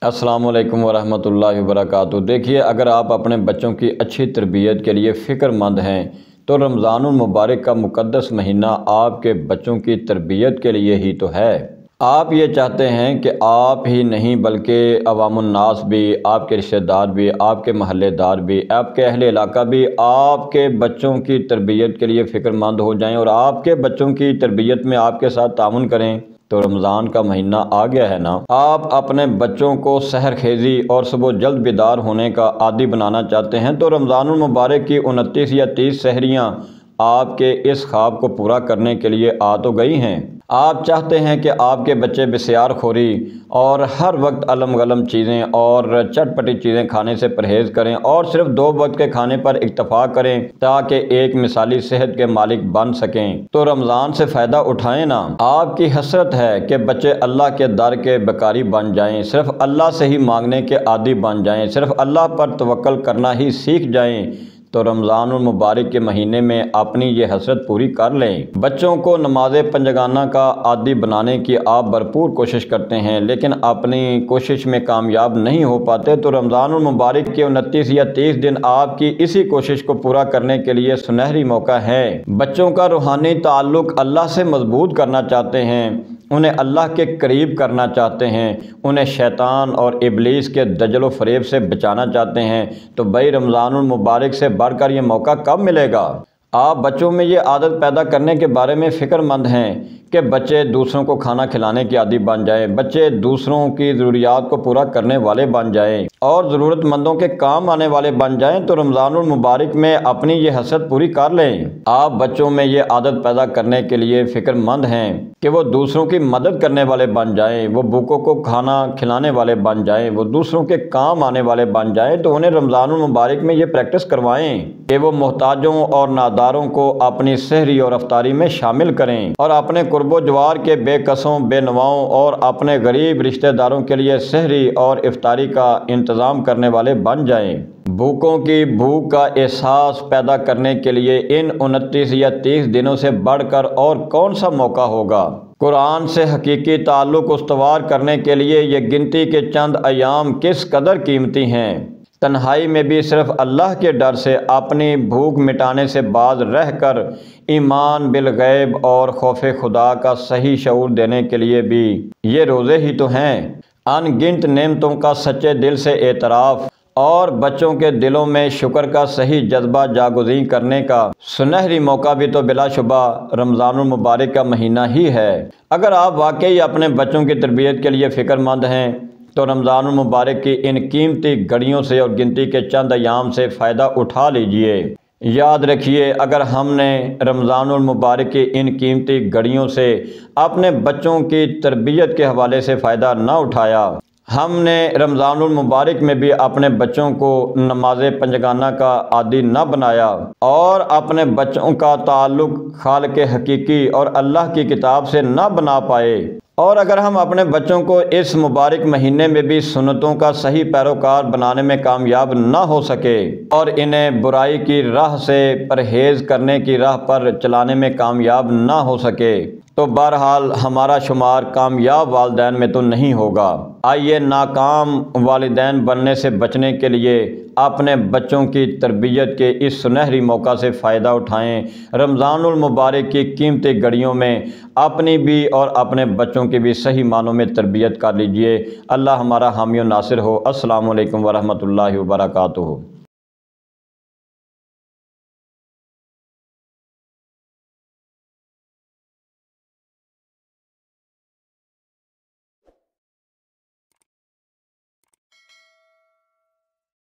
السلام علیکم ورحمۃ اللہ وبرکاتہ۔ دیکھیے، اگر آپ اپنے بچوں کی اچھی تربیت کے لیے فکر مند ہیں تو رمضان المبارک کا مقدس مہینہ آپ کے بچوں کی تربیت کے لیے ہی تو ہے۔ آپ یہ چاہتے ہیں کہ آپ ہی نہیں بلکہ عوام الناس بھی، آپ کے رشتہ دار بھی، آپ کے محلے دار بھی، آپ کے اہل علاقہ بھی آپ کے بچوں کی تربیت کے لیے فکر مند ہو جائیں اور آپ کے بچوں کی تربیت میں آپ کے ساتھ تعاون کریں۔ تو رمضان کا مہینہ آ گیا ہے نا، آپ اپنے بچوں کو سحر خیزی اور صبح جلد بیدار ہونے کا عادی بنانا چاہتے ہیں تو رمضان المبارک کی 29 یا 30 سحریاں آپ کے اس خواب کو پورا کرنے کے لیے آ تو گئی ہیں۔ آپ چاہتے ہیں کہ آپ کے بچے بسیار خوری اور ہر وقت الم غلم چیزیں اور چٹ پٹی چیزیں کھانے سے پرہیز کریں اور صرف 2 وقت کے کھانے پر اکتفا کریں تاکہ ایک مثالی صحت کے مالک بن سکیں۔ تو رمضان سے فائدہ اٹھائیں نا۔ آپ کی حسرت ہے کہ بچے اللہ کے در کے بکاری بن جائیں، صرف اللہ سے ہی مانگنے کے عادی بن جائیں، صرف اللہ پر توکل کرنا ہی سیکھ جائیں۔ تو رمضان المبارک کے مہینے میں اپنی یہ حسرت پوری کر لیں۔ بچوں کو نماز پنجگانہ کا عادی بنانے کی آپ بھرپور کوشش کرتے ہیں لیکن اپنی کوشش میں کامیاب نہیں ہو پاتے تو رمضان المبارک کے 29 یا 30 دن آپ کی اسی کوشش کو پورا کرنے کے لیے سنہری موقع ہے۔ بچوں کا روحانی تعلق اللہ سے مضبوط کرنا چاہتے ہیں، انہیں اللہ کے قریب کرنا چاہتے ہیں، انہیں شیطان اور ابلیس کے دجل و فریب سے بچانا چاہتے ہیں تو بھائی رمضان المبارک سے بڑھ کر یہ موقع کب ملے گا؟ آپ بچوں میں یہ عادت پیدا کرنے کے بارے میں فکر مند ہیں کہ بچے دوسروں کو کھانا کھلانے کے عادی بن جائیں، بچے دوسروں کی ضروریات کو پورا کرنے والے بن جائیں اور ضرورت مندوں کے کام آنے والے بن جائیں تو رمضان المبارک میں اپنی یہ حسرت پوری کر لیں۔ آپ بچوں میں یہ عادت پیدا کرنے کے لیے فکر مند ہیں کہ وہ دوسروں کی مدد کرنے والے بن جائیں، وہ بھوکوں کو کھانا کھلانے والے بن جائیں، وہ دوسروں کے کام آنے والے بن جائیں تو انہیں رمضان المبارک میں یہ پریکٹس کروائیں کہ وہ محتاجوں اور ناداروں کو اپنی سحری اور افطاری میں شامل کریں اور اپنے قرب و جوار کے بے کسوں، بے نواؤں اور اپنے غریب رشتہ داروں کے لیے سحری اور افطاری کا انتظام کرنے والے بن جائیں۔ بھوکوں کی بھوک کا احساس پیدا کرنے کے لیے ان 29 یا 30 دنوں سے بڑھ کر اور کون سا موقع ہوگا؟ قرآن سے حقیقی تعلق استوار کرنے کے لیے یہ گنتی کے چند ایام کس قدر قیمتی ہیں۔ تنہائی میں بھی صرف اللہ کے ڈر سے اپنی بھوک مٹانے سے باز رہ کر ایمان بالغیب اور خوف خدا کا صحیح شعور دینے کے لیے بھی یہ روزے ہی تو ہیں۔ ان گنت نعمتوں کا سچے دل سے اعتراف اور بچوں کے دلوں میں شکر کا صحیح جذبہ جاگزین کرنے کا سنہری موقع بھی تو بلا شبہ رمضان المبارک کا مہینہ ہی ہے۔ اگر آپ واقعی اپنے بچوں کی تربیت کے لیے فکر مند ہیں تو رمضان المبارک کی ان قیمتی گھڑیوں سے اور گنتی کے چند ایام سے فائدہ اٹھا لیجئے۔ یاد رکھیے، اگر ہم نے رمضان المبارک کی ان قیمتی گھڑیوں سے اپنے بچوں کی تربیت کے حوالے سے فائدہ نہ اٹھایا، ہم نے رمضان المبارک میں بھی اپنے بچوں کو نماز پنجگانہ کا عادی نہ بنایا اور اپنے بچوں کا تعلق خالق حقیقی اور اللہ کی کتاب سے نہ بنا پائے، اور اگر ہم اپنے بچوں کو اس مبارک مہینے میں بھی سنتوں کا صحیح پیروکار بنانے میں کامیاب نہ ہو سکے اور انہیں برائی کی راہ سے پرہیز کرنے کی راہ پر چلانے میں کامیاب نہ ہو سکے تو بہرحال ہمارا شمار کامیاب والدین میں تو نہیں ہوگا۔ آئیے ناکام والدین بننے سے بچنے کے لیے اپنے بچوں کی تربیت کے اس سنہری موقع سے فائدہ اٹھائیں۔ رمضان المبارک کی قیمتی گھڑیوں میں اپنی بھی اور اپنے بچوں کی بھی صحیح معنوں میں تربیت کر لیجئے۔ اللہ ہمارا حامی و ناصر ہو۔ السلام علیکم ورحمۃ اللہ وبرکاتہ۔